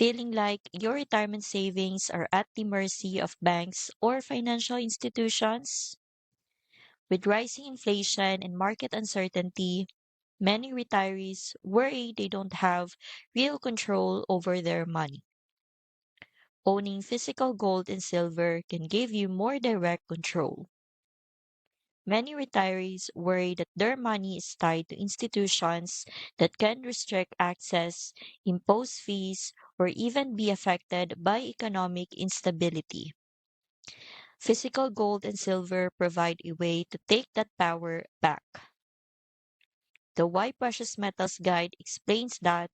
Feeling like your retirement savings are at the mercy of banks or financial institutions? With rising inflation and market uncertainty, many retirees worry they don't have real control over their money. Owning physical gold and silver can give you more direct control. Many retirees worry that their money is tied to institutions that can restrict access, impose fees, or even be affected by economic instability. Physical gold and silver provide a way to take that power back. The Why Precious Metals Guide explains that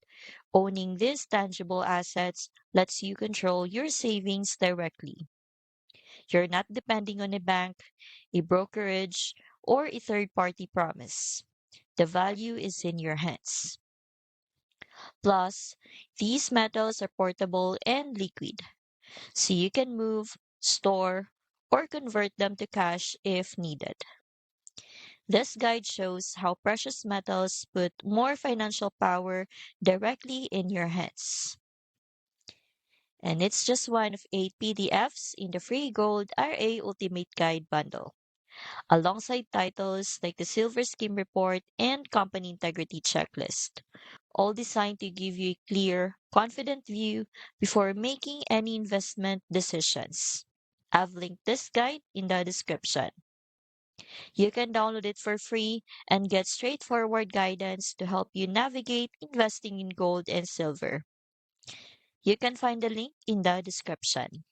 owning these tangible assets lets you control your savings directly. You're not depending on a bank, a brokerage, or a third party promise. The value is in your hands. Plus, these metals are portable and liquid, so you can move, store, or convert them to cash if needed. This guide shows how precious metals put more financial power directly in your hands. And it's just one of 8 PDFs in the free Gold RA Ultimate Guide bundle, alongside titles like the Silver Scheme Report and Company Integrity Checklist, all designed to give you a clear, confident view before making any investment decisions. I've linked this guide in the description. You can download it for free and get straightforward guidance to help you navigate investing in gold and silver. You can find the link in the description.